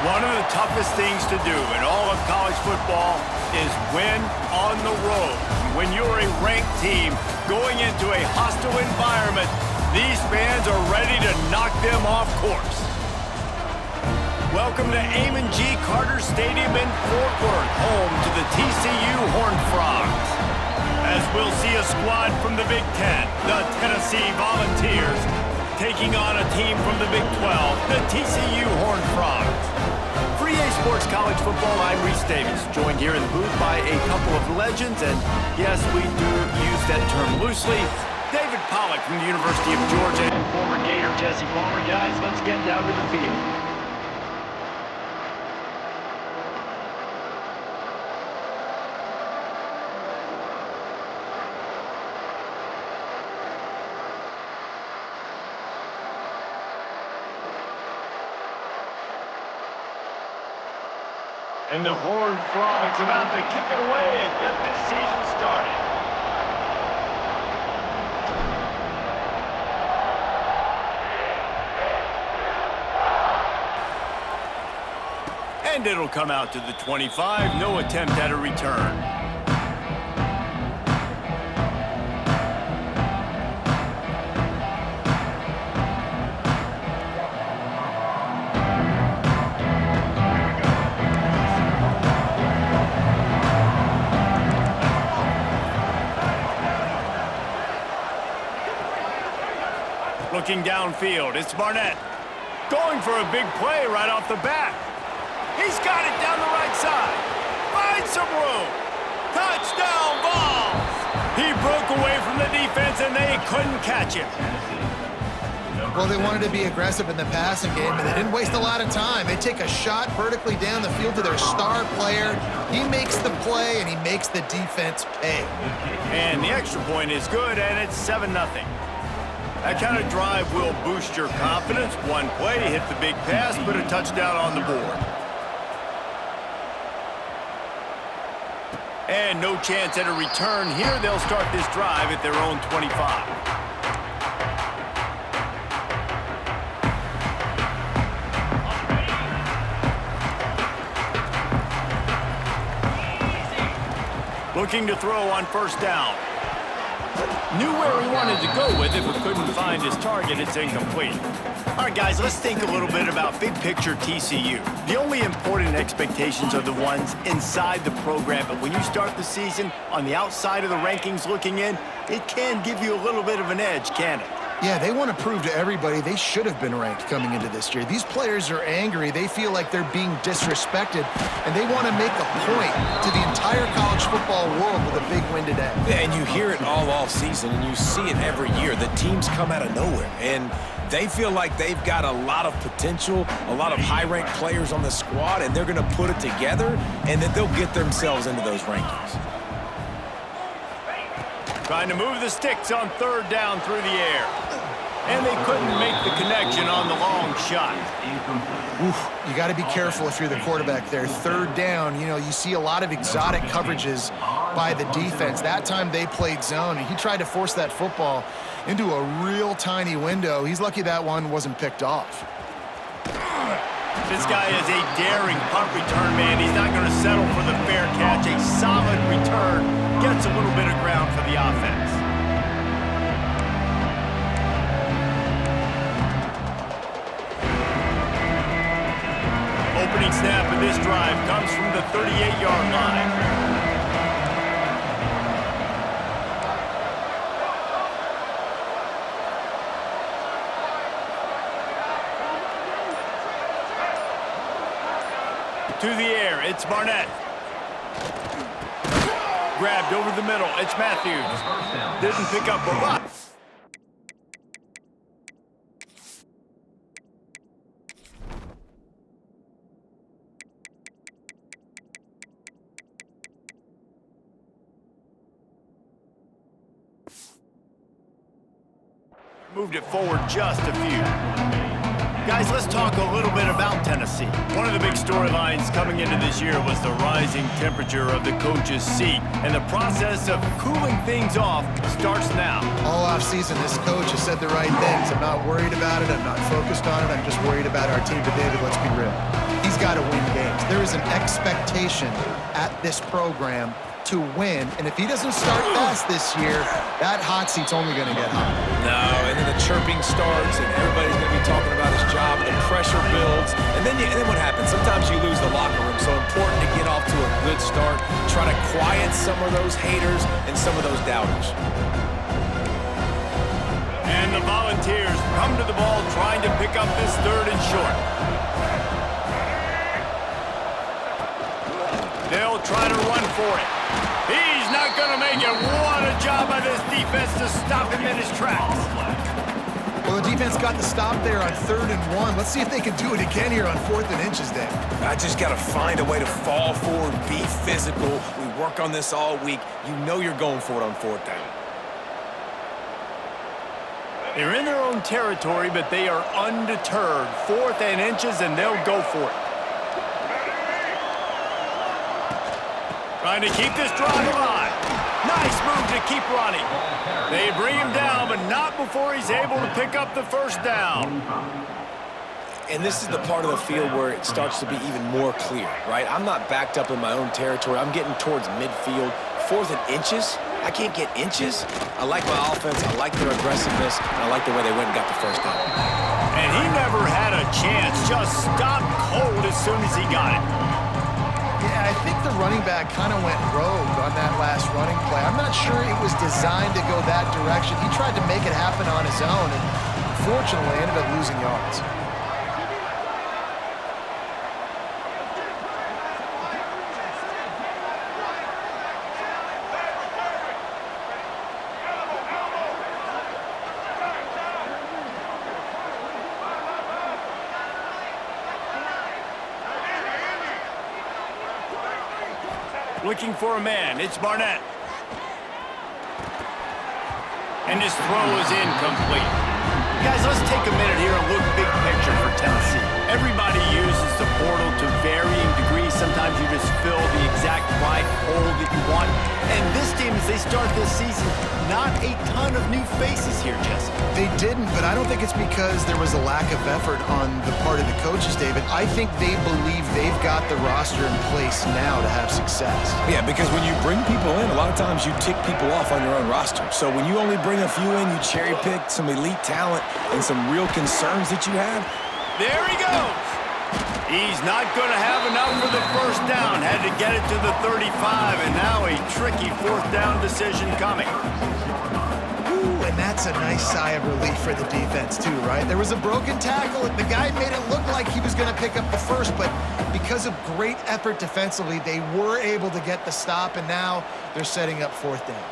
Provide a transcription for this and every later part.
One of the toughest things to do in all of college football is win on the road. When you're a ranked team going into a hostile environment, these fans are ready to knock them off course. Welcome to Amon G. Carter Stadium in Fort Worth, home to the TCU Hornfrogs. As we'll see a squad from the Big Ten, the Tennessee Volunteers, taking on a team from the Big 12, the TCU Hornfrogs. For EA Sports College Football, I'm Reese Davis, joined here in the booth by a couple of legends, and yes, we do use that term loosely. David Pollack from the University of Georgia and former Gator Jesse Palmer. Guys, let's get down to the field. And the Horned Frogs about to kick it away and get this season started. And it'll come out to the 25. No attempt at a return. Looking downfield, it's Barnett. Going for a big play right off the bat. He's got it down the right side. Finds some room. Touchdown, Vols! He broke away from the defense and they couldn't catch him. Well, they wanted to be aggressive in the passing game, and they didn't waste a lot of time. They take a shot vertically down the field to their star player. He makes the play, and he makes the defense pay. And the extra point is good, and it's 7-0. That kind of drive will boost your confidence. One play, hit the big pass, put a touchdown on the board. And no chance at a return here. They'll start this drive at their own 25. Looking to throw on first down. Knew where he wanted to go with it, but couldn't find his target. It's incomplete. All right, guys, let's think a little bit about big picture TCU. The only important expectations are the ones inside the program, but when you start the season on the outside of the rankings looking in, it can give you a little bit of an edge, can it? Yeah, they want to prove to everybody they should have been ranked coming into this year. These players are angry. They feel like they're being disrespected, and they want to make a point to the entire college football world with a big win today. Yeah, and you hear it all off season, and you see it every year. The teams come out of nowhere, and they feel like they've got a lot of potential, a lot of high-ranked players on the squad, and they're going to put it together, and then they'll get themselves into those rankings. Trying to move the sticks on third down through the air. And they couldn't make the connection on the long shot. Oof, you got to be careful if you're the quarterback there. Third down, you see a lot of exotic coverages by the defense. That time they played zone, and he tried to force that football into a real tiny window. He's lucky that one wasn't picked off. This guy is a daring punt return man. He's not going to settle for the fair catch. A solid return gets a little bit of ground for the offense. Opening snap of this drive comes from the 38-yard line. To the air, it's Barnett. Grabbed over the middle, it's Matthews. Didn't pick up a lot. Moved it forward just a few. Guys, let's talk a little bit about Tennessee. One of the big storylines coming into this year was the rising temperature of the coach's seat, and the process of cooling things off starts now. All offseason, this coach has said the right things. I'm not worried about it. I'm not focused on it. I'm just worried about our team. But David, let's be real. he's got to win games. There is an expectation at this program to win, and if he doesn't start fast this year, that hot seat's only going to get hot. No, and then the chirping starts, and everybody's going to be talking about his job, and the pressure builds, and then what happens? Sometimes you lose the locker room, so important to get off to a good start, try to quiet some of those haters and some of those doubters. And the Volunteers come to the ball trying to pick up this 3rd and short. They'll try to run for it. He's not going to make it. What a job by this defense to stop him in his tracks. Well, the defense got the stop there on 3rd and 1. Let's see if they can do it again here on 4th and inches, Dave. I just got to find a way to fall forward, be physical. We work on this all week. You know you're going for it on 4th down. They're in their own territory, but they are undeterred. 4th and inches, and they'll go for it. Trying to keep this drive alive. Nice move to keep running. They bring him down, but not before he's able to pick up the 1st down. And this is the part of the field where it starts to be even more clear, right? I'm not backed up in my own territory. I'm getting towards midfield. 4th and inches? I can't get inches. I like my offense. I like their aggressiveness. And I like the way they went and got the 1st down. And he never had a chance. Just stopped cold as soon as he got it. Yeah, I think the running back kind of went rogue on that last running play. I'm not sure it was designed to go that direction. He tried to make it happen on his own, and unfortunately ended up losing yards. Looking for a man. It's Barnett. And his throw is incomplete. Guys, let's take a minute here and look big picture for Tennessee. Everybody uses the portal to varying degrees. Sometimes you just fill the exact right hole that you want. And this team, as they start this season, not a ton of new faces here, Jesse. They didn't, but I don't think it's because there was a lack of effort on the part of the coaches, David. I think they believe they've got the roster in place now to have success. Yeah, because when you bring people in, a lot of times you tick people off on your own roster. So when you only bring a few in, you cherry pick some elite talent and some real concerns that you have. There he goes. He's not going to have enough for the 1st down. Had to get it to the 35, and now a tricky 4th down decision coming. Ooh, and that's a nice sigh of relief for the defense too, right? There was a broken tackle, and the guy made it look like he was going to pick up the 1st, but because of great effort defensively, they were able to get the stop, and now they're setting up 4th down.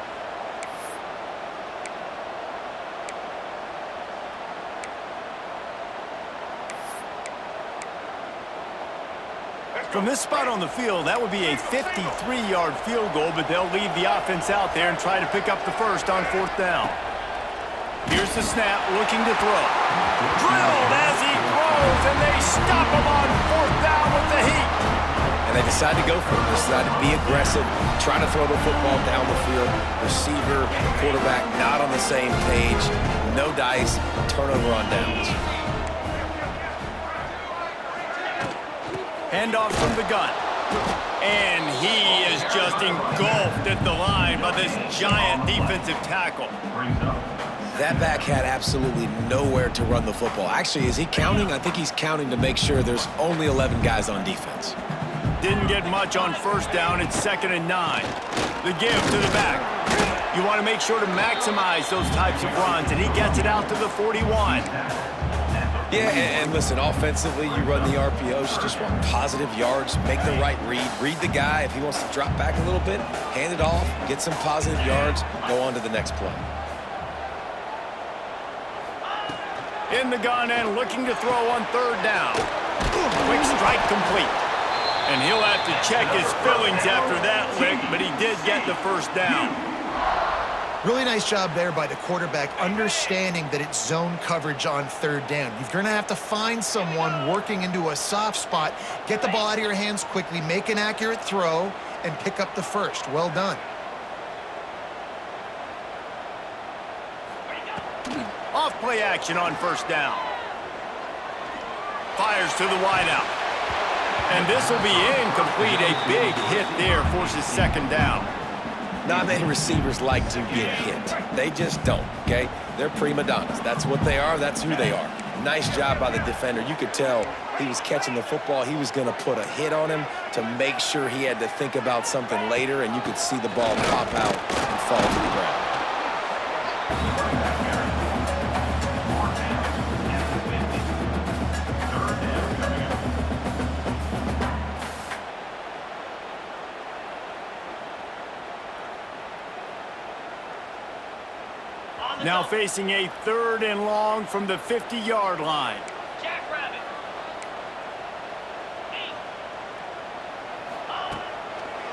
From this spot on the field, that would be a 53-yard field goal, but they'll leave the offense out there and try to pick up the 1st on 4th down. Here's the snap, looking to throw. Drilled as he throws, and they stop him on 4th down with the heat. And they decide to go for it. They decide to be aggressive, try to throw the football down the field. Receiver, quarterback not on the same page. No dice, turnover on downs. Handoff from the gun. And he is just engulfed at the line by this giant defensive tackle. That back had absolutely nowhere to run the football. Actually, is he counting? I think he's counting to make sure there's only 11 guys on defense. Didn't get much on 1st down. It's 2nd and 9. The give to the back. You want to make sure to maximize those types of runs, and he gets it out to the 41. Yeah, and listen, offensively, you run the RPOs, you just want positive yards, make the right read the guy. If he wants to drop back a little bit, hand it off, get some positive yards, go on to the next play. In the gun and looking to throw on 3rd down. Quick strike complete. And he'll have to check his fillings after that lick, but he did get the 1st down. Really nice job there by the quarterback, understanding that it's zone coverage on 3rd down. You're going to have to find someone working into a soft spot, get the ball out of your hands quickly, make an accurate throw, and pick up the 1st. Well done. Off play action on 1st down. Fires to the wideout. And this will be incomplete. A big hit there forces second down. Not many receivers like to get hit. They just don't, okay? They're prima donnas. That's what they are. That's who they are. Nice job by the defender. You could tell he was catching the football. He was going to put a hit on him to make sure he had to think about something later, and you could see the ball pop out and fall to the ground. Now facing a 3rd and long from the 50-yard line.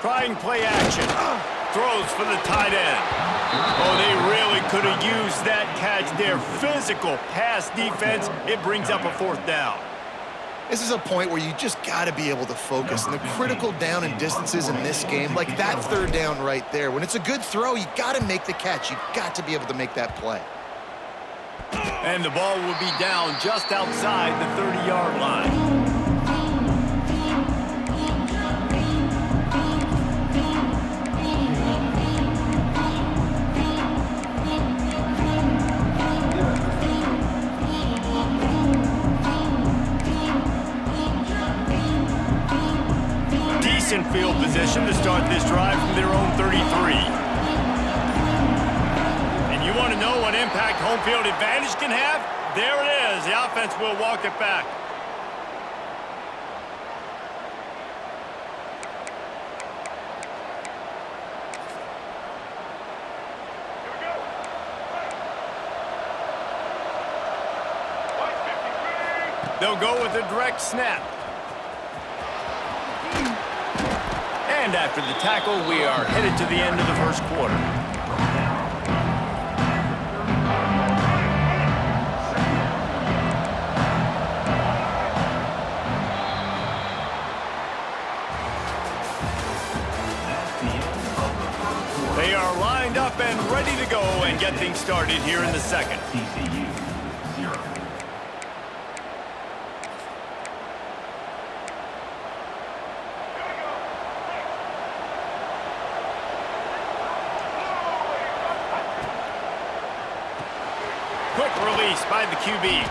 Trying play action. Throws for the tight end. Oh, they really could have used that catch there. Physical pass defense. It brings up a 4th down. This is a point where you just got to be able to focus. And the critical down and distances in this game, like that 3rd down right there, when it's a good throw, you got to make the catch. You got to be able to make that play. And the ball will be down just outside the 30-yard line. Decent field position to start this drive from their own 33. And you want to know what impact home field advantage can have? There it is. The offense will walk it back. They'll go with a direct snap. And after the tackle, we are headed to the end of the first quarter. They are lined up and ready to go and get things started here in the second. TCU 0. Quick release by the QB.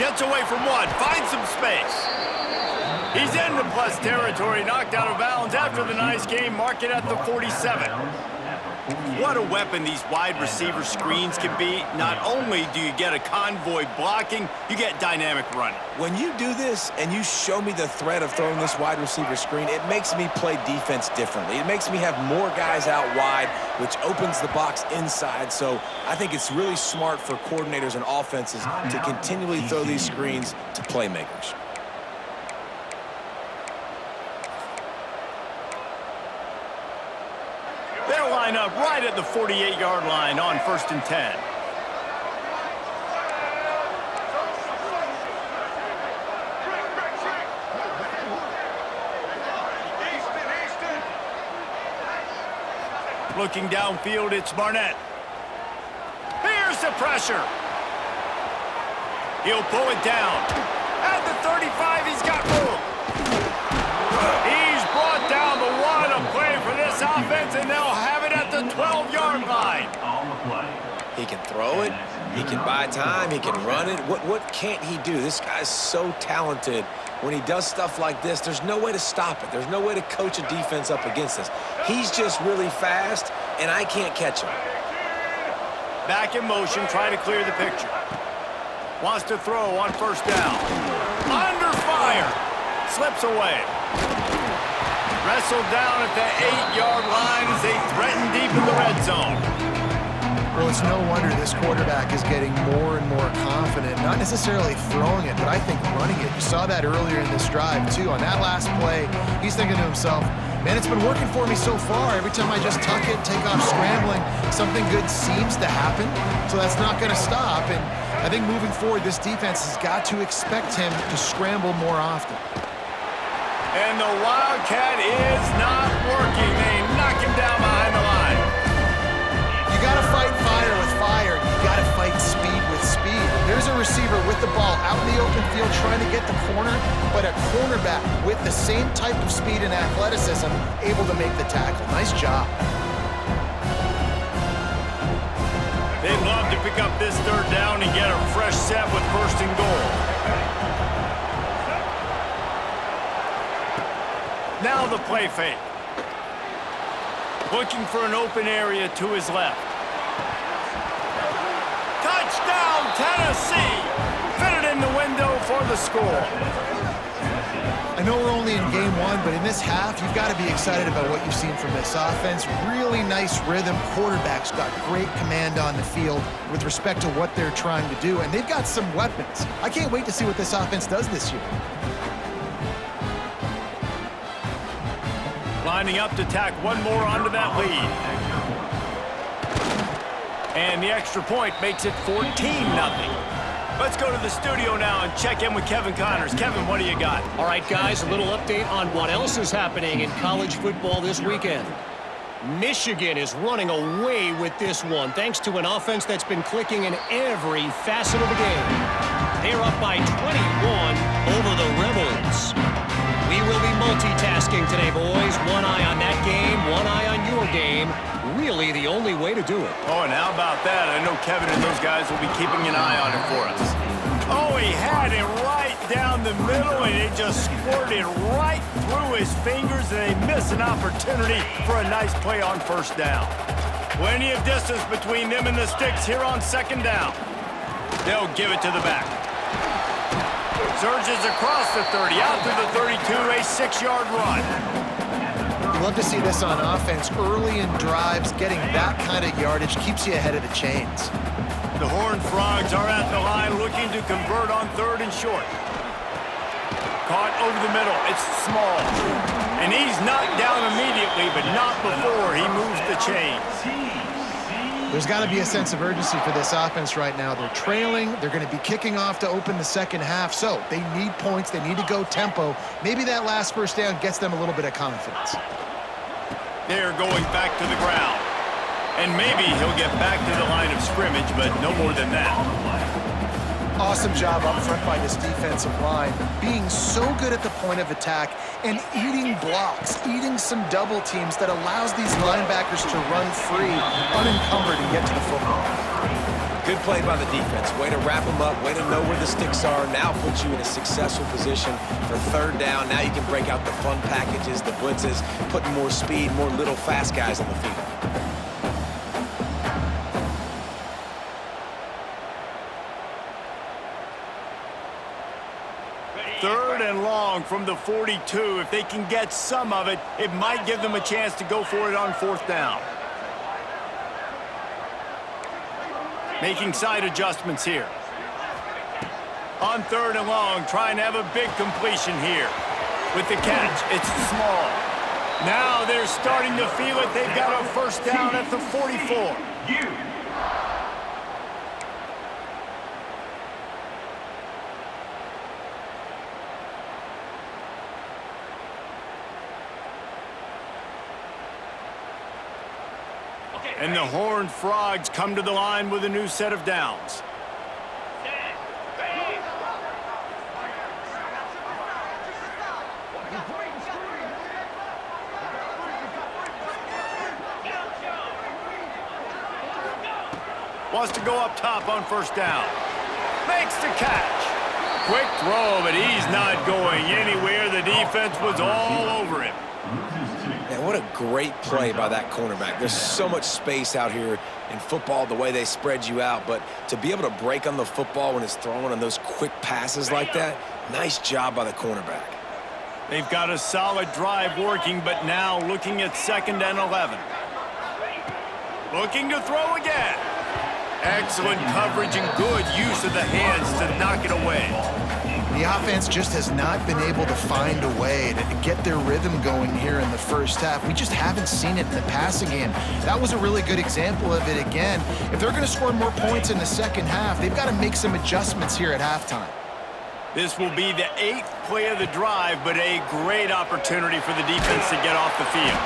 Gets away from one, finds some space. He's into plus territory, knocked out of bounds after the nice game, mark it at the 47. What a weapon these wide receiver screens can be. Not only do you get a convoy blocking, you get dynamic running. When you do this and you show me the threat of throwing this wide receiver screen, it makes me play defense differently. It makes me have more guys out wide, which opens the box inside. So I think it's really smart for coordinators and offenses to continually throw these screens to playmakers. They'll line up right at the 48-yard line on 1st and 10. Looking downfield, it's Barnett. Here's the pressure. He'll pull it down. At the 35, he's got room. He's brought down the one. A play for this offense, and they'll have it at the 12-yard line. He can throw it. He can buy time. He can run it. What can't he do? This guy's so talented. When he does stuff like this, there's no way to stop it. There's no way to coach a defense up against this. He's just really fast, and I can't catch him. Back in motion, trying to clear the picture. Wants to throw on 1st down. Under fire. Slips away. Wrestled down at the 8-yard line as they threaten deep in the red zone. Well, it's no wonder this quarterback is getting more and more confident, not necessarily throwing it, but I think running it. You saw that earlier in this drive, too. On that last play, he's thinking to himself, man, it's been working for me so far. Every time I just tuck it, take off scrambling, something good seems to happen, so that's not going to stop. And I think moving forward, this defense has got to expect him to scramble more often. And the Wildcat is not working. They knock him down behind the line. You got to fight fire with fire. You got to fight speed with speed. There's a receiver with the ball out in the open field trying to get the corner, but a cornerback with the same type of speed and athleticism able to make the tackle. Nice job. They'd love to pick up this third down and get a fresh set with first and goal. Now the play fake. Looking for an open area to his left. Touchdown, Tennessee! Fitted in the window for the score. I know we're only in game one, but in this half, you've got to be excited about what you've seen from this offense. Really nice rhythm. Quarterback's got great command on the field with respect to what they're trying to do, and they've got some weapons. I can't wait to see what this offense does this year. Lining up to tack one more onto that lead. And the extra point makes it 14-0. Let's go to the studio now and check in with Kevin Connors. Kevin, what do you got? All right, guys, a little update on what else is happening in college football this weekend. Michigan is running away with this one, thanks to an offense that's been clicking in every facet of the game. They're up by 21 over the Rebels. We will be multitasking today, boys. One eye on that game, one eye on your game. Really the only way to do it. Oh, and how about that? I know Kevin and those guys will be keeping an eye on it for us. Oh, he had it right down the middle, and it just squirted right through his fingers, and they miss an opportunity for a nice play on first down. Plenty of distance between them and the sticks here on second down. They'll give it to the back. Surges across the 30, out to the 32, a 6-yard run. You love to see this on offense. Early in drives, getting that kind of yardage keeps you ahead of the chains. The Hornfrogs are at the line looking to convert on third and short. Caught over the middle. It's Small. And he's knocked down immediately, but not before he moves the chains. There's got to be a sense of urgency for this offense right now. They're trailing. They're going to be kicking off to open the second half. So they need points. They need to go tempo. Maybe that last first down gets them a little bit of confidence. They're going back to the ground. And maybe he'll get back to the line of scrimmage, but no more than that. Awesome job up front by this defensive line, being so good at the point of attack and eating blocks, eating some double teams that allows these linebackers to run free, unencumbered, and get to the football. Good play by the defense. Way to wrap them up, way to know where the sticks are. Now puts you in a successful position for third down. Now you can break out the fun packages, the blitzes, putting more speed, more little fast guys on the field. Third and long from the 42. If they can get some of it, it might give them a chance to go for it on fourth down. Making side adjustments here. On third and long, trying to have a big completion here. With the catch, it's Small. Now they're starting to feel it. They've got a first down at the 44. And the Horned Frogs come to the line with a new set of downs. Wants to go up top on first down. Makes the catch. Quick throw, but he's not going anywhere. The defense was all over him. Man, what a great play by that cornerback. There's so much space out here in football, the way they spread you out, but to be able to break on the football when it's thrown on those quick passes like that, nice job by the cornerback. They've got a solid drive working, but now looking at 2nd and 11. Looking to throw again. Excellent coverage and good use of the hands to knock it away. The offense just has not been able to find a way to get their rhythm going here in the first half. We just haven't seen it in the passing game. That was a really good example of it again. If they're going to score more points in the second half, they've got to make some adjustments here at halftime. This will be the 8th play of the drive, but a great opportunity for the defense to get off the field.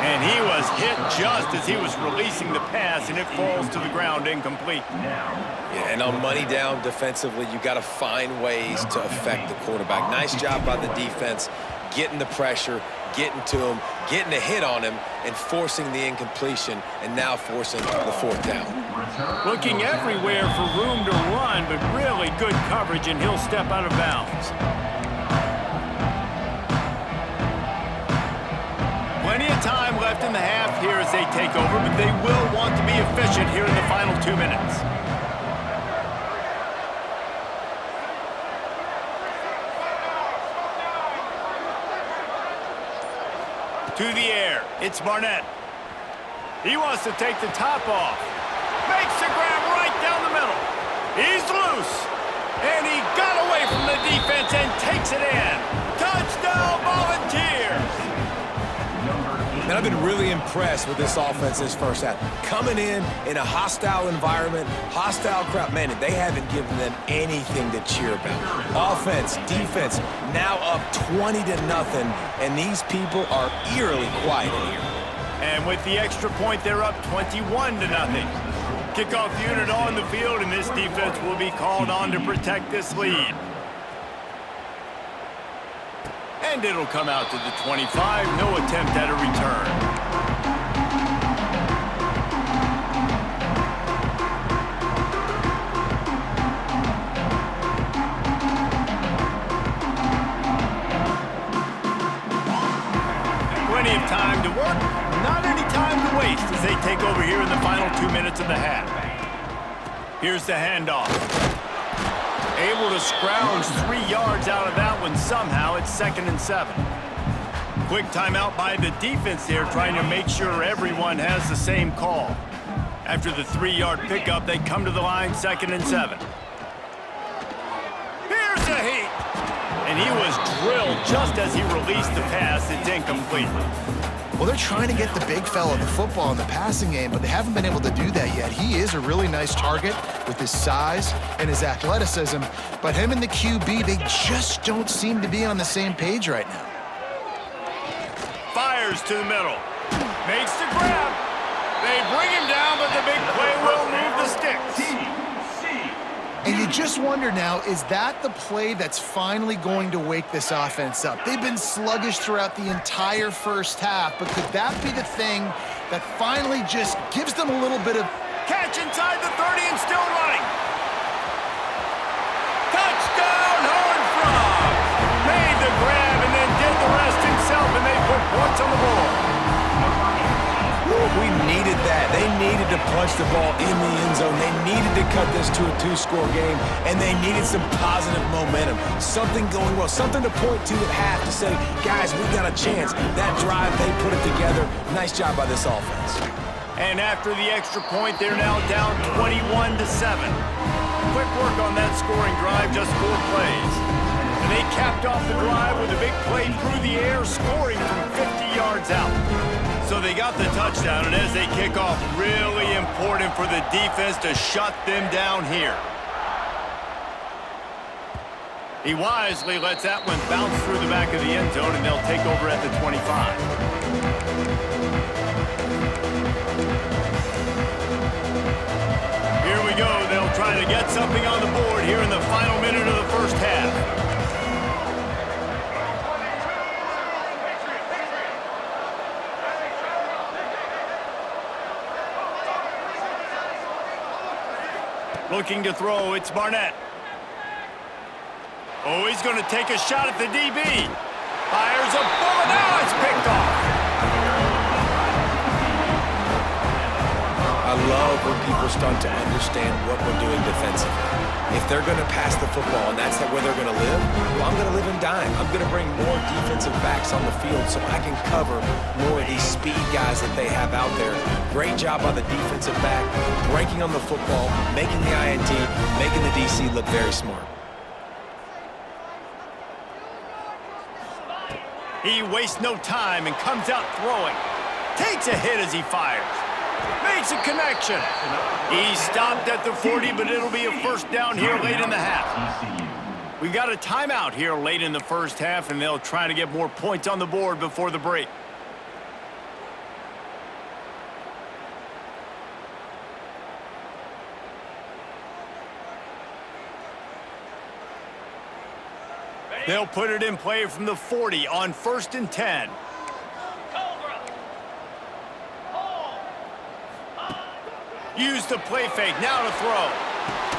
And he was hit just as he was releasing the pass, and it falls to the ground incomplete. Yeah, and on money down defensively, you got to find ways to affect the quarterback. Nice job by the defense, getting the pressure, getting to him, getting a hit on him, and forcing the incompletion, and now forcing the fourth down. Looking everywhere for room to run, but really good coverage, and he'll step out of bounds. Plenty of time left in the half here as they take over, but they will want to be efficient here in the final 2 minutes. To the air, it's Barnett. He wants to take the top off. Makes the grab right down the middle. He's loose. And he got away from the defense and takes it in. Touchdown, Volunteers! And I've been really impressed with this offense this first half. Coming in a hostile environment, hostile crowd, man, they haven't given them anything to cheer about. Offense, defense, now up 20-0, and these people are eerily quiet here. And with the extra point, they're up 21-0. Kickoff unit on the field, and this defense will be called on to protect this lead. And it'll come out to the 25. No attempt at a return. Plenty of time to work. Not any time to waste as they take over here in the final 2 minutes of the half. Here's the handoff. Able to scrounge 3 yards out of that one somehow. It's 2nd and 7. Quick timeout by the defense there, trying to make sure everyone has the same call. After the 3-yard pickup, they come to the line, 2nd and 7. Here's a heat. And he was drilled just as he released the pass. It's incomplete. Well, they're trying to get the big fella the football in the passing game, but they haven't been able to do that yet. He is a really nice target with his size and his athleticism, but him and the QB, they just don't seem to be on the same page right now. Fires to the middle. Makes the grab. They bring him down, but the big play will move the sticks. And you just wonder now, is that the play that's finally going to wake this offense up? They've been sluggish throughout the entire first half, but could that be the thing that finally just gives them a little bit of... Catch inside the 30 and still running. Touchdown, Hornfrogs! Made the grab and then did the rest himself, and they put points on the board. We needed that. They needed to punch the ball in the end zone. They needed to cut this to a 2-score game, and they needed some positive momentum. Something going well, something to point to at half to say, guys, we got a chance. That drive, they put it together. Nice job by this offense. And after the extra point, they're now down 21-7. Quick work on that scoring drive, just 4 plays. And they capped off the drive with a big play through the air, scoring from 50 yards out. So they got the touchdown, and as they kick off, really important for the defense to shut them down here. He wisely lets that one bounce through the back of the end zone, and they'll take over at the 25. Here we go. They'll try to get something on the board here in the final minute of the first half. Looking to throw, it's Barnett. Oh, he's going to take a shot at the DB. Fires a bullet, now it's picked off. I love when people start to understand what we're doing defensively. If they're going to pass the football and that's where they're going to live, well, I'm going to live and dime. I'm going to bring more defensive backs on the field so I can cover more of these speed guys that they have out there. Great job by the defensive back, breaking on the football, making the INT, making the DC look very smart. He wastes no time and comes out throwing. Takes a hit as he fires. Makes a connection. He stopped at the 40, but it'll be a first down here late in the half. We got a timeout here late in the first half, and they'll try to get more points on the board before the break. They'll put it in play from the 40 on 1st and 10. Use the play fake, now to throw.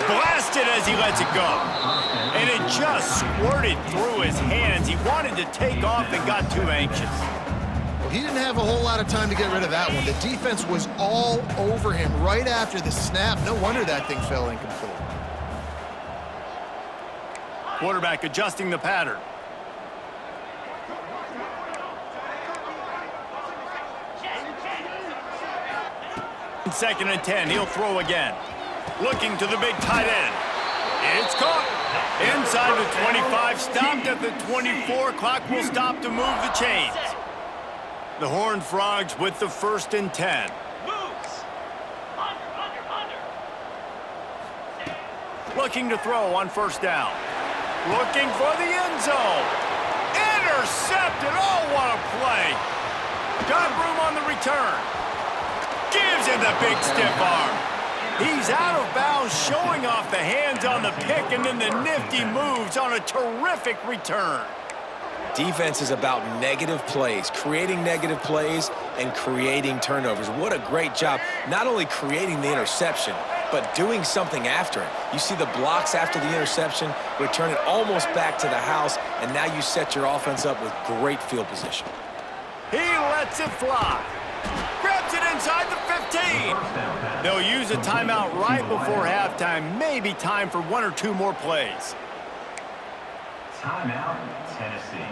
Blasted as he lets it go. And it just squirted through his hands. He wanted to take off and got too anxious. Well, he didn't have a whole lot of time to get rid of that one. The defense was all over him right after the snap. No wonder that thing fell incomplete. Quarterback adjusting the pattern. Second and 10, he'll throw again. Looking to the big tight end. It's caught. Inside the 25, stopped at the 24. Clock will stop to move the chains. The Horned Frogs with the 1st and 10. Looking to throw on 1st down. Looking for the end zone. Intercepted. Oh, what a play. Got room on the return. Gives him the big stiff arm. He's out of bounds, showing off the hands on the pick, and then the nifty moves on a terrific return. Defense is about negative plays, creating negative plays and creating turnovers. What a great job, not only creating the interception, but doing something after it. You see the blocks after the interception, return it almost back to the house, and now you set your offense up with great field position. He lets it fly. Grabs it inside the 15. They'll use a timeout right before halftime. Maybe time for 1 or 2 more plays. Timeout, Tennessee.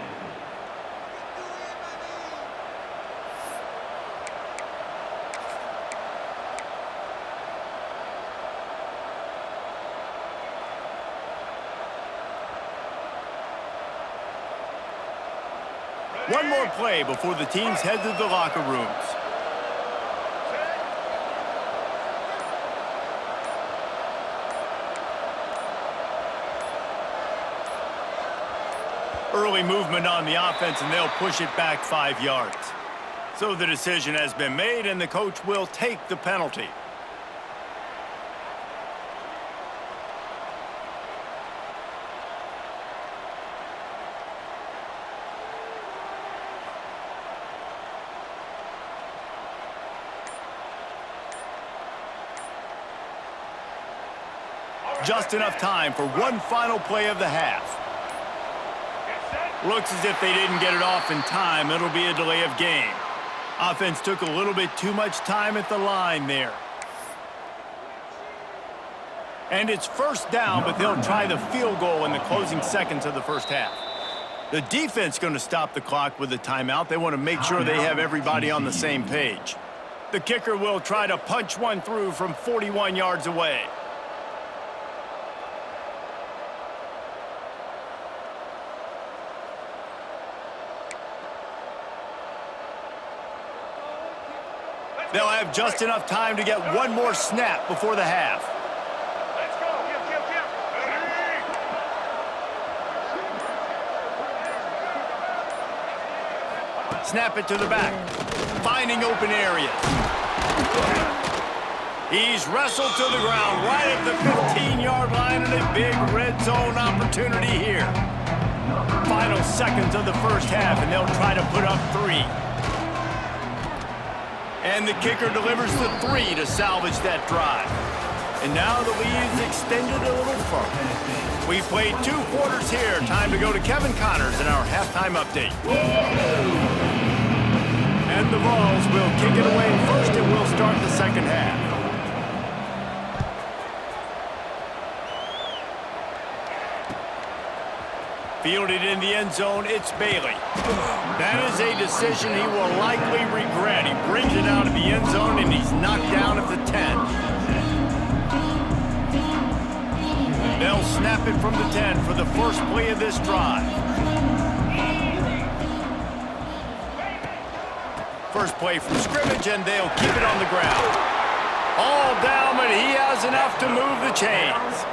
One more play before the teams head to the locker rooms. Early movement on the offense, and they'll push it back 5 yards. So the decision has been made, and the coach will take the penalty. Just enough time for one final play of the half. Looks as if they didn't get it off in time. It'll be a delay of game. Offense took a little bit too much time at the line there. And it's 1st down, but they'll try the field goal in the closing seconds of the 1st half. The defense going to stop the clock with a timeout. They want to make sure they have everybody on the same page. The kicker will try to punch one through from 41 yards away. They'll have just enough time to get one more snap before the half. Let's go. Snap it to the back. Finding open areas. He's wrestled to the ground right at the 15-yard line, and a big red zone opportunity here. Final seconds of the 1st half, and they'll try to put up 3. And the kicker delivers the 3 to salvage that drive. And now the lead is extended a little further. We've played 2 quarters here. Time to go to Kevin Connors in our halftime update. And the Vols will kick it away first, and we'll start the 2nd half. Fielded in the end zone, it's Bailey. That is a decision he will likely regret. He brings it out of the end zone, and he's knocked down at the 10. They'll snap it from the 10 for the first play of this drive. First play from scrimmage, and they'll keep it on the ground. All down, but he has enough to move the chains.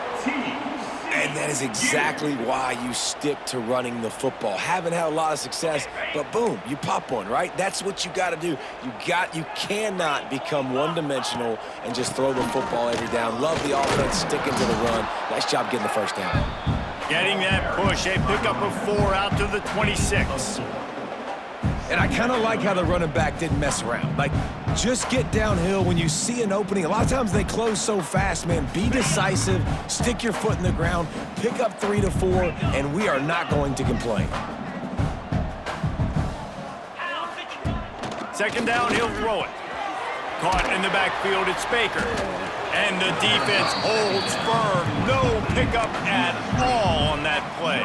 And that is exactly why you stick to running the football. Haven't had a lot of success, but boom, you pop one, right? That's what you got to do. You cannot become one-dimensional and just throw the football every down. Love the offense, sticking to the run. Nice job getting the 1st down. Getting that push, a pickup of 4 out to the 26. And I kind of like how the running back didn't mess around. Like, just get downhill when you see an opening. A lot of times they close so fast, man. Be decisive, stick your foot in the ground, pick up 3 to 4, and we are not going to complain. Second down, he'll throw it. Caught in the backfield, it's Baker. And the defense holds firm. No pickup at all on that play.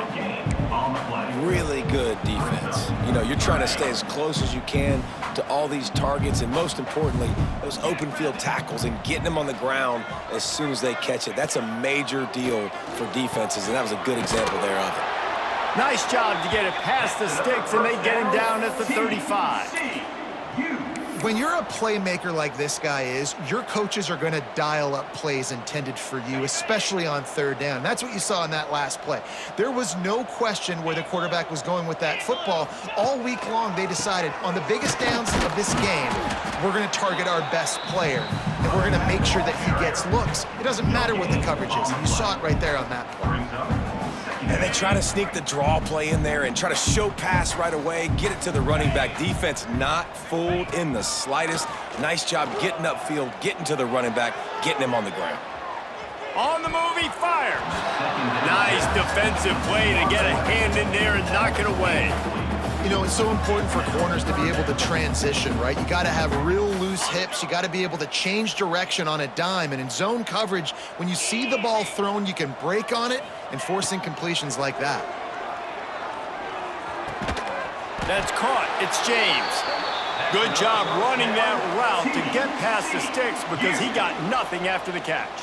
Really good defense. You know, you're trying to stay as close as you can to all these targets, and most importantly, those open field tackles and getting them on the ground as soon as they catch it. That's a major deal for defenses, and that was a good example there of it. Nice job to get it past the sticks, and they get him down at the 35. When you're a playmaker like this guy is, your coaches are going to dial up plays intended for you, especially on third down. That's what you saw in that last play. There was no question where the quarterback was going with that football. All week long, they decided on the biggest downs of this game, we're going to target our best player, and we're going to make sure that he gets looks. It doesn't matter what the coverage is. You saw it right there on that play. And they try to sneak the draw play in there and try to show pass right away, get it to the running back. Defense not fooled in the slightest. Nice job getting upfield, getting to the running back, getting him on the ground. On the move, he fires. Nice defensive play to get a hand in there and knock it away. You know, it's so important for corners to be able to transition, right? You got to have real loose hips. You got to be able to change direction on a dime. And in zone coverage, when you see the ball thrown, you can break on it and force incompletions like that. That's caught. It's James. Good job running that route to get past the sticks because he got nothing after the catch.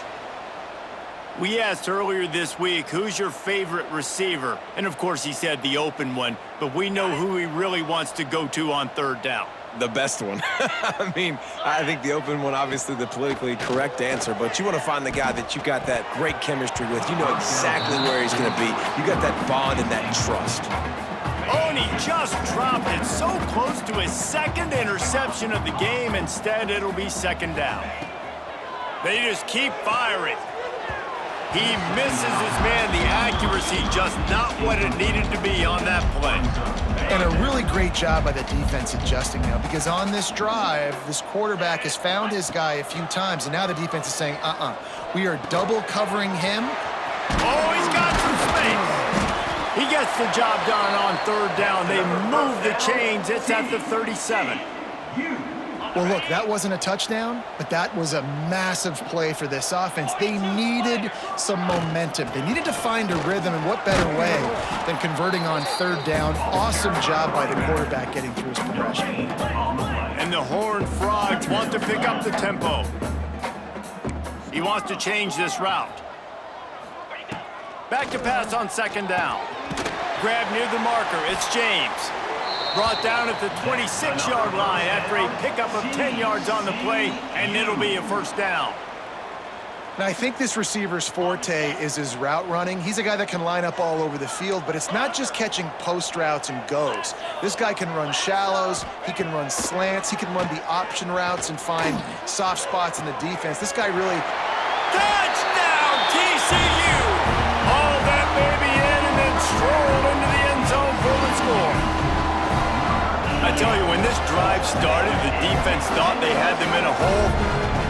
We asked earlier this week, who's your favorite receiver? And of course he said the open one, but we know who he really wants to go to on third down. The best one. I mean, I think the open one, obviously the politically correct answer, but you want to find the guy that you got that great chemistry with. You know exactly where he's going to be. You got that bond and that trust. Oh, and he just dropped it so close to his second interception of the game. Instead, it'll be second down. They just keep firing. He misses his man. The accuracy just not what it needed to be on that play. And a really great job by the defense adjusting now, because on this drive, this quarterback has found his guy a few times, and now the defense is saying, we are double covering him. Oh, he's got some space. He gets the job done on third down. They move the chains. It's at the 37. Well, look, that wasn't a touchdown, but that was a massive play for this offense. They needed some momentum. They needed to find a rhythm, and what better way than converting on third down. Awesome job by the quarterback getting through his progression. And the Hornfrogs want to pick up the tempo. He wants to change this route. Back to pass on second down. Grab near the marker. It's James. Brought down at the 26-yard line after a pickup of 10 yards on the play, and it'll be a first down. Now, I think this receiver's forte is his route running. He's a guy that can line up all over the field, but it's not just catching post routes and goes. This guy can run shallows, he can run slants, he can run the option routes and find soft spots in the defense. This guy really... Touchdown, TCU! Haul that baby in and then stroll into the end zone for the score. I tell you, when this drive started, the defense thought they had them in a hole.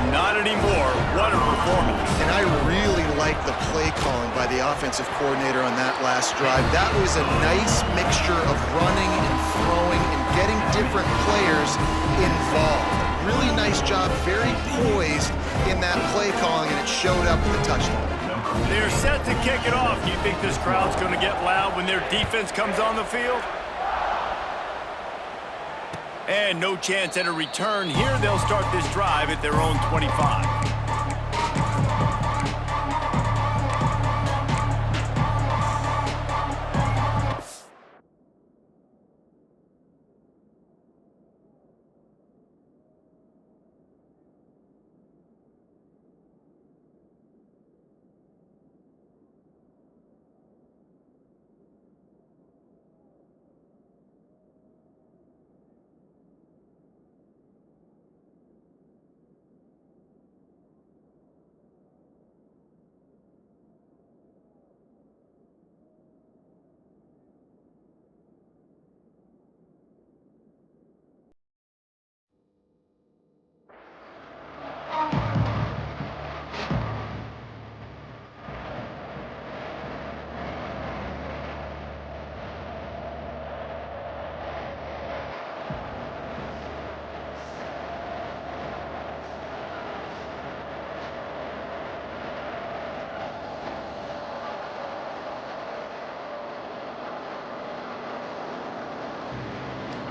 Not anymore. What a performance. And I really like the play calling by the offensive coordinator on that last drive. That was a nice mixture of running and throwing and getting different players involved. Really nice job, very poised in that play calling, and it showed up with a touchdown. They're set to kick it off. Do you think this crowd's going to get loud when their defense comes on the field? And no chance at a return here. They'll start this drive at their own 25.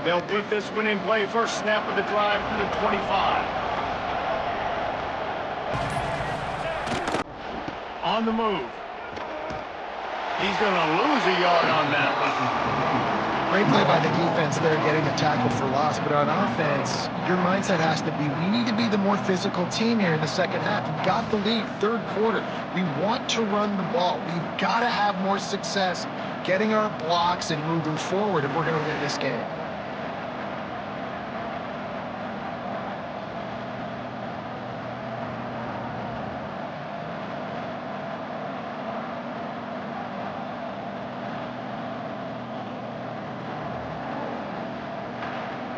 They'll put this one in play. First snap of the drive from the 25. On the move. He's going to lose a yard on that one. Great play by the defense there, getting the tackle for loss. But on offense, your mindset has to be, we need to be the more physical team here in the second half. We've got the lead, third quarter. We want to run the ball. We've got to have more success getting our blocks and moving forward if we're going to win this game.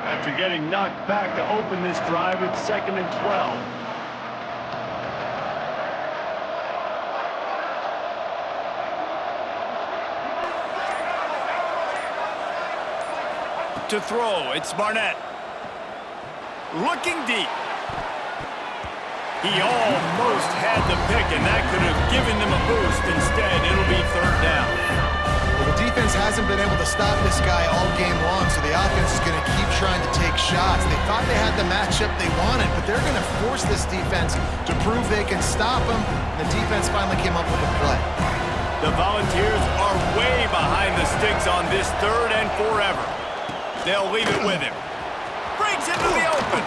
After getting knocked back to open this drive, it's 2nd and 12. To throw, it's Barnett. Looking deep. He almost had the pick, and that could have given them a boost. Instead, it'll be 3rd down. Well, the defense hasn't been able to stop this guy all game long, so the offense is going to keep trying to take shots. They thought they had the matchup they wanted, but they're going to force this defense to prove they can stop him. And the defense finally came up with a play. The Volunteers are way behind the sticks on this 3rd and forever. They'll leave it with him. Breaks into the open.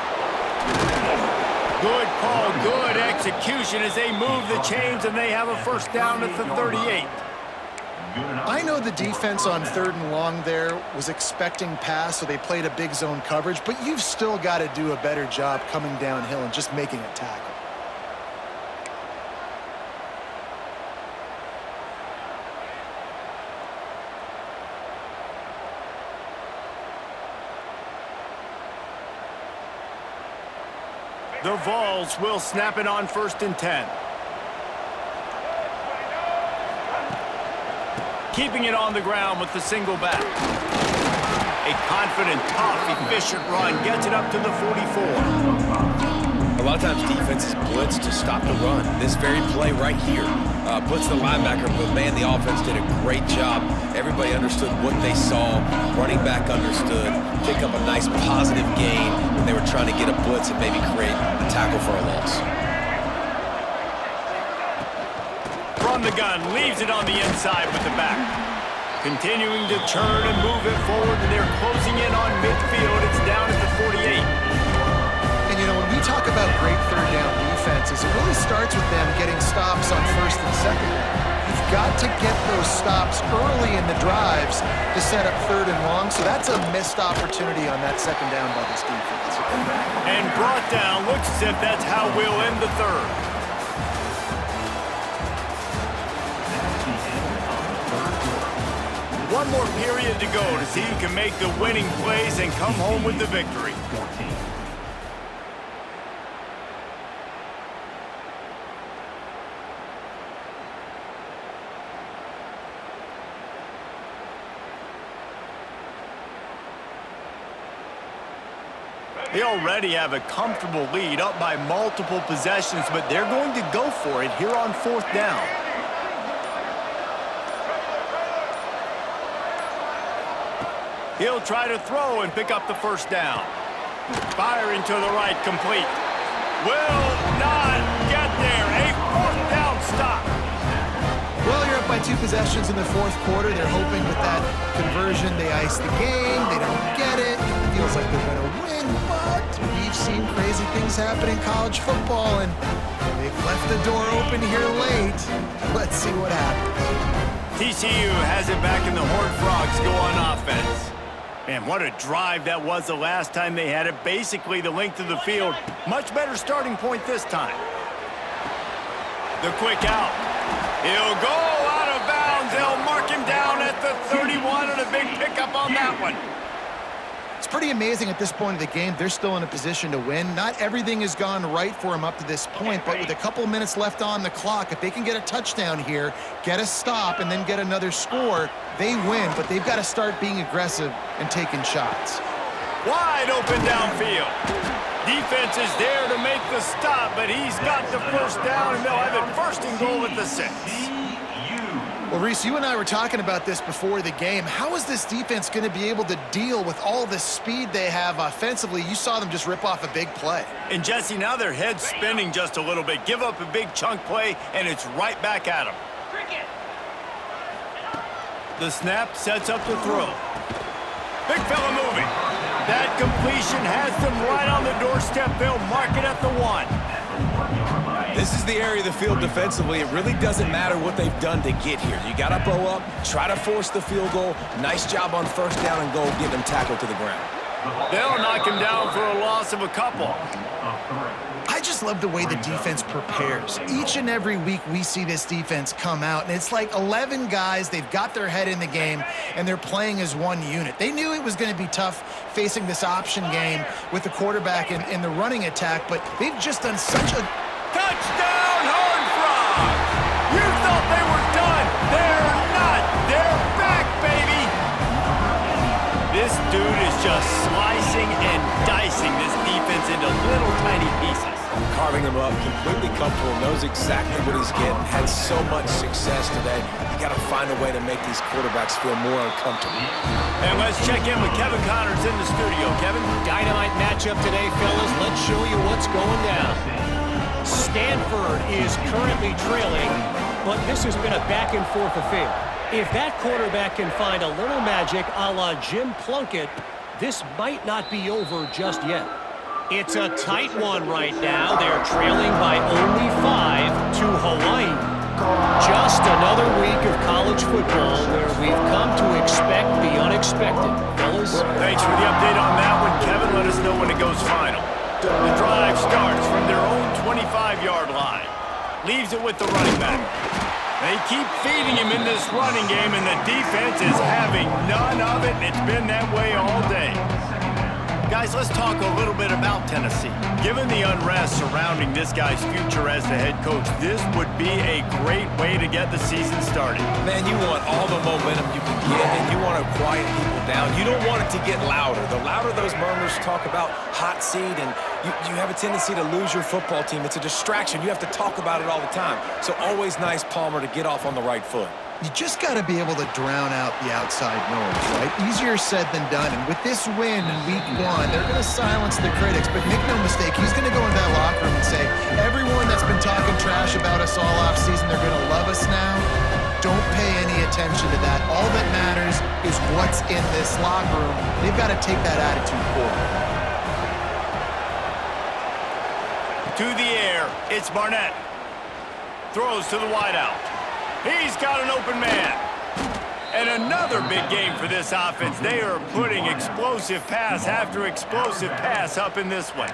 Good call, good execution as they move the chains, and they have a first down at the 38. I know the defense on 3rd and long there was expecting pass, so they played a big zone coverage, but you've still got to do a better job coming downhill and just making a tackle. The Vols will snap it on 1st and 10. Keeping it on the ground with the single back. A confident, tough, efficient run gets it up to the 44. A lot of times defenses blitz to stop the run. This very play right here blitz the linebacker, but man, the offense did a great job. Everybody understood what they saw. Running back understood. Pick up a nice positive gain when they were trying to get a blitz and maybe create a tackle for a loss. From the gun, leaves it on the inside with the back. Continuing to turn and move it forward, and they're closing in on midfield. It's down at the 48. And, you know, when we talk about great 3rd down defenses, it really starts with them getting stops on 1st and 2nd down. You've got to get those stops early in the drives to set up 3rd and long, so that's a missed opportunity on that 2nd down by this defense. And brought down, looks as if that's how we'll end the 3rd. One more period to go to see who can make the winning plays and come home with the victory. They already have a comfortable lead, up by multiple possessions, but they're going to go for it here on 4th down. He'll try to throw and pick up the first down. Firing to the right, complete. Will not get there. A 4th down stop. Well, you're up by 2 possessions in the 4th quarter. They're hoping with that conversion they ice the game. They don't get it. It feels like they're going to win, but we've seen crazy things happen in college football, and they've left the door open here late. Let's see what happens. TCU has it back, and the Hornfrogs go on offense. Man, what a drive that was the last time they had it. Basically the length of the field. Much better starting point this time. The quick out. He'll go out of bounds. They'll mark him down at the 31, and a big pickup on that one. It's pretty amazing at this point of the game. They're still in a position to win. Not everything has gone right for them up to this point, but with a couple minutes left on the clock, if they can get a touchdown here, get a stop, and then get another score, they win. But they've got to start being aggressive and taking shots. Wide open downfield. Defense is there to make the stop, but he's got the first down, and they'll have it 1st and goal at the 6. Well, Reese, you and I were talking about this before the game. How is this defense going to be able to deal with all the speed they have offensively? You saw them just rip off a big play. And Jesse, now their head's spinning just a little bit. Give up a big chunk play, and it's right back at them. The snap sets up the throw. Big fella moving. That completion has them right on the doorstep. They'll mark it at the 1. This is the area of the field defensively. It really doesn't matter what they've done to get here. You got to bow up, try to force the field goal. Nice job on first down and goal, getting them tackled to the ground. They'll knock him down for a loss of a couple. I just love the way the defense prepares. Each and every week we see this defense come out, and it's like 11 guys. They've got their head in the game, and they're playing as one unit. They knew it was going to be tough facing this option game with the quarterback in the running attack, but they've just done such a... Touchdown, Hornfrogs! You thought they were done. They're not. They're back, baby! This dude is just slicing and dicing this defense into little tiny pieces. Carving him up, completely comfortable, knows exactly what he's getting, had so much success today. You got to find a way to make these quarterbacks feel more uncomfortable. And let's check in with Kevin Connors in the studio. Kevin? Dynamite matchup today, fellas. Let's show you what's going down. Stanford is currently trailing, but this has been a back-and-forth affair. If that quarterback can find a little magic a la Jim Plunkett, this might not be over just yet. It's a tight one right now. They're trailing by only 5 to Hawaii. Just another week of college football where we've come to expect the unexpected. Fellas? Thanks for the update on that one, Kevin. Let us know when it goes final. The drive starts from their own 25-yard line. Leaves it with the running back. They keep feeding him in this running game, and the defense is having none of it, and it's been that way all day. Guys, let's talk a little bit about Tennessee. Given the unrest surrounding this guy's future as the head coach, this would be a great way to get the season started. Man, you want all the momentum you can get, and you want to quiet people down. You don't want it to get louder. The louder those murmurs talk about hot seat, and you have a tendency to lose your football team. It's a distraction. You have to talk about it all the time. So always nice, Palmer, to get off on the right foot. You just got to be able to drown out the outside noise, right? Easier said than done. And with this win in week 1, they're going to silence the critics. But make no mistake, he's going to go into that locker room and say, everyone that's been talking trash about us all offseason, they're going to love us now. Don't pay any attention to that. All that matters is what's in this locker room. They've got to take that attitude forward. To the air, it's Barnett. Throws to the wideout. He's got an open man. And another big game for this offense. They are putting explosive pass after explosive pass up in this one.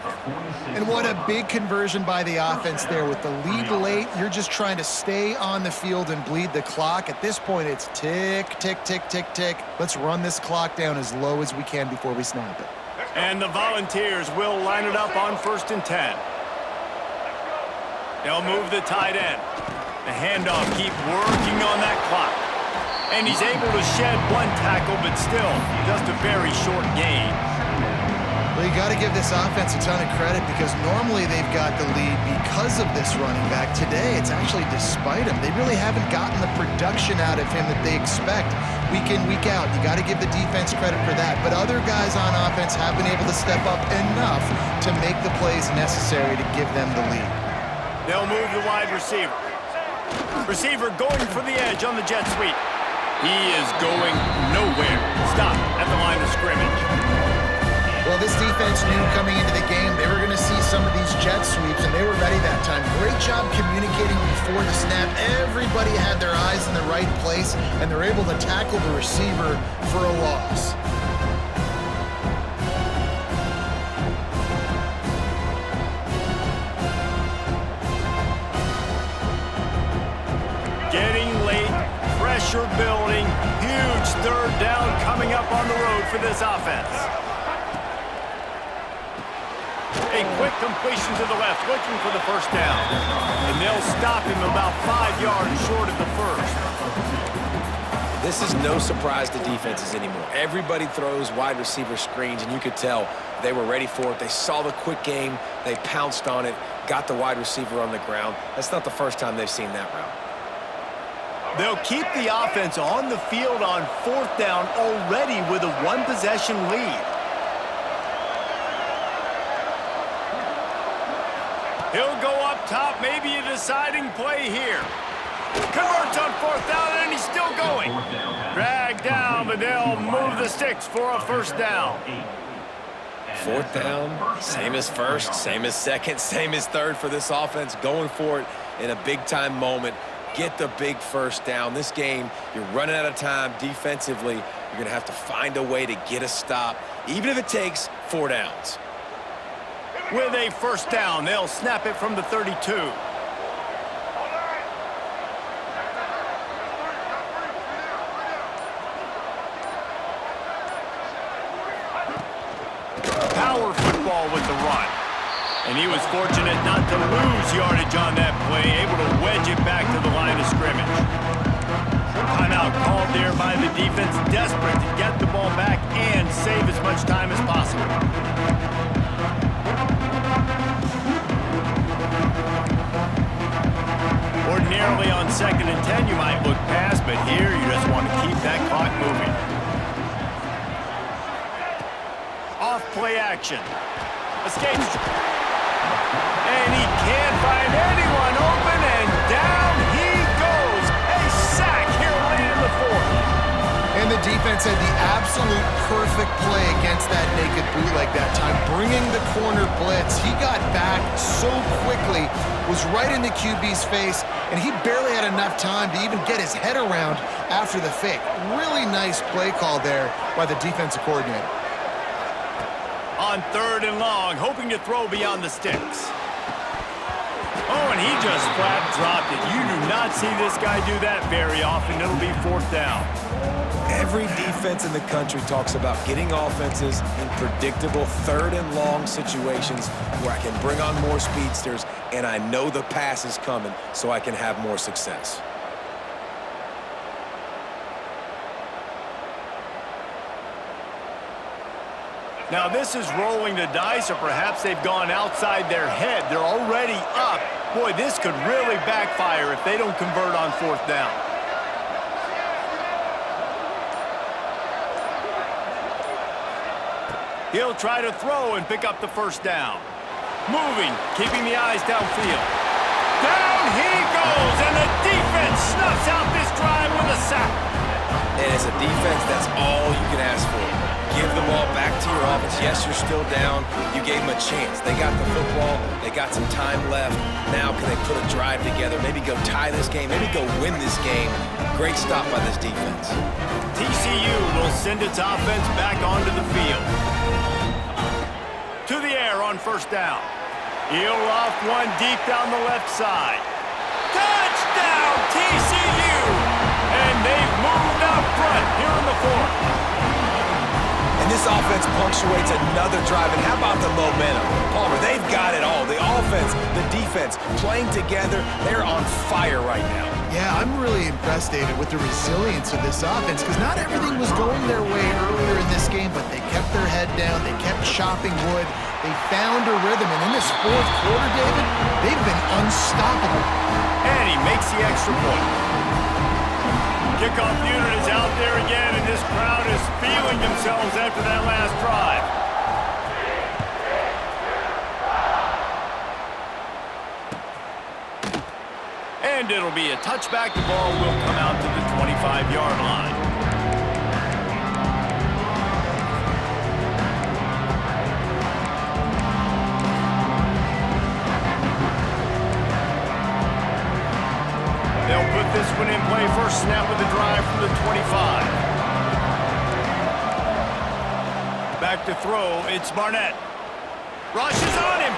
And what a big conversion by the offense there. With the lead late, you're just trying to stay on the field and bleed the clock. At this point, it's tick, tick, tick, tick, tick. Let's run this clock down as low as we can before we snap it. And the Volunteers will line it up on 1st and 10. They'll move the tight end. The handoff, keep working on that clock. And he's able to shed one tackle, but still, just a very short gain. Well, you got to give this offense a ton of credit because normally they've got the lead because of this running back. Today, it's actually despite him. They really haven't gotten the production out of him that they expect week in, week out. You got to give the defense credit for that. But other guys on offense have been able to step up enough to make the plays necessary to give them the lead. They'll move the wide receiver. Receiver going for the edge on the jet sweep. He is going nowhere. Stop at the line of scrimmage. Well, this defense knew coming into the game they were going to see some of these jet sweeps, and they were ready that time. Great job communicating before the snap. Everybody had their eyes in the right place, and they're able to tackle the receiver for a loss. Getting late, pressure building, huge 3rd down coming up on the road for this offense. A quick completion to the left, looking for the 1st down. And they'll stop him about 5 yards short of the 1st. This is no surprise to defenses anymore. Everybody throws wide receiver screens, and you could tell they were ready for it. They saw the quick game. They pounced on it, got the wide receiver on the ground. That's not the first time they've seen that route. They'll keep the offense on the field on 4th down already with a one-possession lead. He'll go up top, maybe a deciding play here. Converts on 4th down, and he's still going. Dragged down, but they'll move the sticks for a 1st down. 4th down, same as 1st, same as 2nd, same as 3rd for this offense. Going for it in a big-time moment. Get the big 1st down. This game, you're running out of time defensively. You're going to have to find a way to get a stop, even if it takes 4 downs. With a 1st down, they'll snap it from the 32. Power football with the run. And he was fortunate not to lose yardage on that play, able to wedge it back to the line of scrimmage. Timeout called there by the defense, desperate to get the ball back and save as much time as possible. Ordinarily on 2nd and 10, you might look past, but here you just want to keep that clock moving. Off play action. Escapes. And he can't find anyone open, and down he goes. A sack here late in the 4th. And the defense had the absolute perfect play against that naked bootleg that time, bringing the corner blitz. He got back so quickly, was right in the QB's face, and he barely had enough time to even get his head around after the fake. Really nice play call there by the defensive coordinator. On 3rd and long, hoping to throw beyond the sticks. Oh, and he just flat dropped it. You do not see this guy do that very often. It'll be 4th down. Every defense in the country talks about getting offenses in predictable 3rd and long situations where I can bring on more speedsters and I know the pass is coming so I can have more success. Now this is rolling the dice, or perhaps they've gone outside their head. They're already up. Boy, this could really backfire if they don't convert on 4th down. He'll try to throw and pick up the 1st down. Moving, keeping the eyes downfield. Down he goes, and the defense snuffs out this drive with a sack. And as a defense, that's all you can ask for. Give the ball back to your offense. Yes, you're still down. You gave them a chance. They got the football. They got some time left. Now can they put a drive together? Maybe go tie this game. Maybe go win this game. Great stop by this defense. TCU will send its offense back onto the field. To the air on 1st down. He'll off one deep down the left side. Touchdown, TCU! And they've moved out front here in the 4th. And this offense punctuates another drive. And how about the momentum? Palmer, they've got it all. The offense, the defense, playing together. They're on fire right now. Yeah, I'm really impressed, David, with the resilience of this offense, because not everything was going their way earlier in this game, but they kept their head down. They kept chopping wood. They found a rhythm. And in this 4th quarter, David, they've been unstoppable. And he makes the extra point. Kickoff unit is out there again, and this crowd is feeling themselves after that last drive. And it'll be a touchback. The ball will come out to the 25-yard line. They'll put this one in play. First snap of the drive from the 25. Back to throw. It's Barnett. Rushes on him.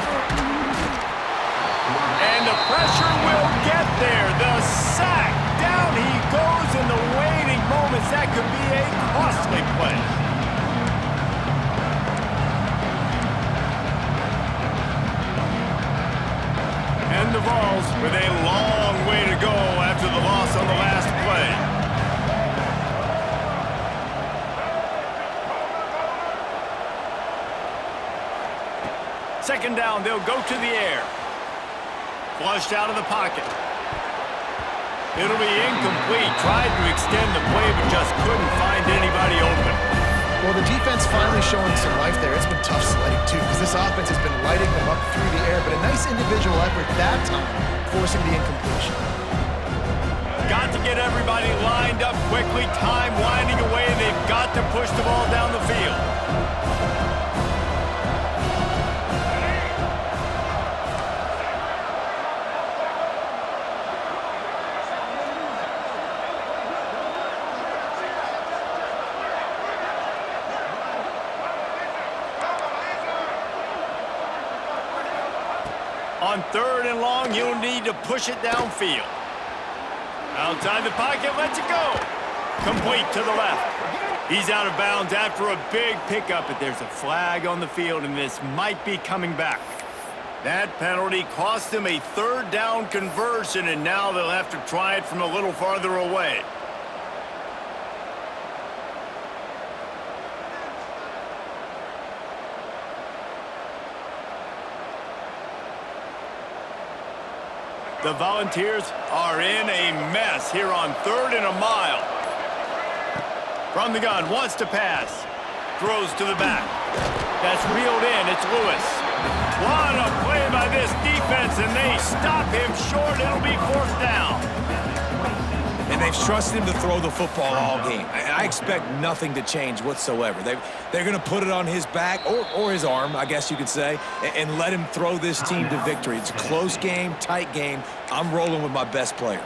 And the pressure will get there. The sack. Down he goes in the waiting moments. That could be a costly play. And the Vols with a long way to go after the loss on the last play. Second down, they'll go to the air. Flushed out of the pocket. It'll be incomplete. Tried to extend the play, but just couldn't find anybody open. Well, the defense finally showing some life there. It's been tough sledding, too, because this offense has been lighting them up through the air, but a nice individual effort that time, forcing the incompletion. Got to get everybody lined up quickly. Time winding away. They've got to push the ball down the field. On 3rd and long, you'll need to push it downfield. Outside the pocket, lets it go. Complete to the left. He's out of bounds after a big pickup, but there's a flag on the field, and this might be coming back. That penalty cost them a 3rd down conversion, and now they'll have to try it from a little farther away. The Volunteers are in a mess here on 3rd and a mile. From the gun, wants to pass. Throws to the back. That's reeled in. It's Lewis. What a play by this defense, and they stop him short. It'll be 4th down. And they've trusted him to throw the football all game. I expect nothing to change whatsoever. They're going to put it on his back, or his arm, I guess you could say, and let him throw this team to victory. It's a close game, tight game. I'm rolling with my best player.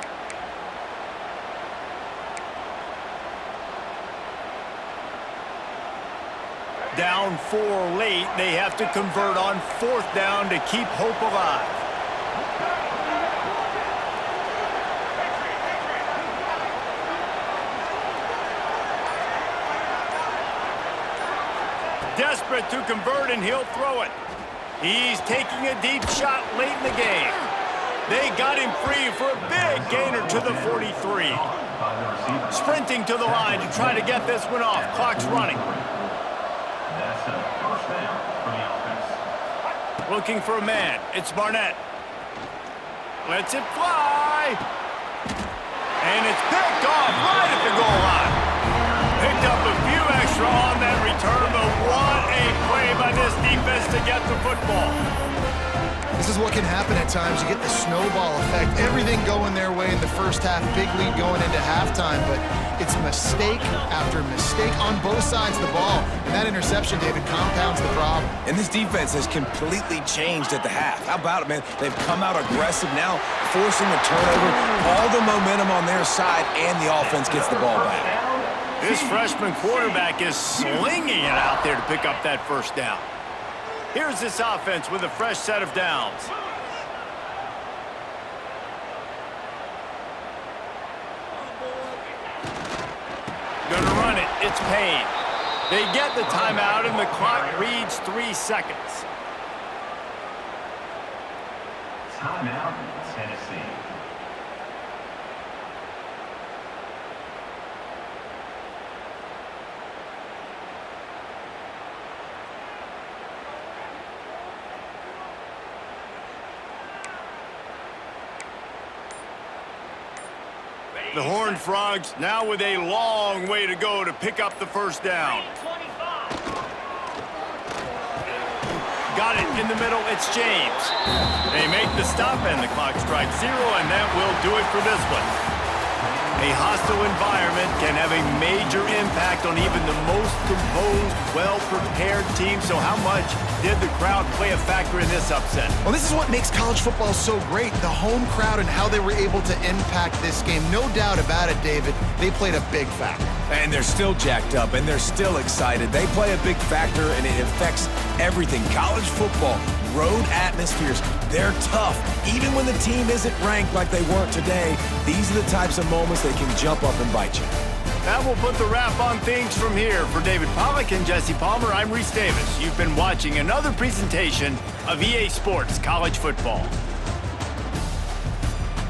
Down 4 late. They have to convert on 4th down to keep hope alive. Desperate to convert, and he'll throw it. He's taking a deep shot late in the game. They got him free for a big gainer to the 43. Sprinting to the line to try to get this one off. Clock's running. That's a 1st down for the offense. Looking for a man. It's Barnett. Lets it fly. And it's picked off right at the goal line. Picked up a few extra on that return, but what a play by this defense to get the football. This is what can happen at times. You get the snowball effect. Everything going their way in the first half. Big lead going into halftime, but it's mistake after mistake on both sides of the ball. And that interception, David, compounds the problem. And this defense has completely changed at the half. How about it, man? They've come out aggressive now, forcing a turnover. All the momentum on their side, and the offense gets the ball back. This freshman quarterback is slinging it out there to pick up that 1st down. Here's this offense with a fresh set of downs. Gonna run it. It's Payne. They get the timeout, and the clock reads 3 seconds. Timeout, Tennessee. The Hornfrogs now with a long way to go to pick up the 1st down. Got it in the middle. It's James. They make the stop, and the clock strikes 0, and that will do it for this one. A hostile environment can have a major impact on even the most composed, well-prepared team. So how much did the crowd play a factor in this upset? Well, this is what makes college football so great, the home crowd and how they were able to impact this game. No doubt about it, David. They played a big factor. And they're still jacked up, and they're still excited. They play a big factor, and it affects everything. College football, road atmospheres, they're tough. Even when the team isn't ranked like they weren't today, these are the types of moments that can jump up and bite you. That will put the wrap on things from here. For David Pollack and Jesse Palmer, I'm Reese Davis. You've been watching another presentation of EA Sports College Football.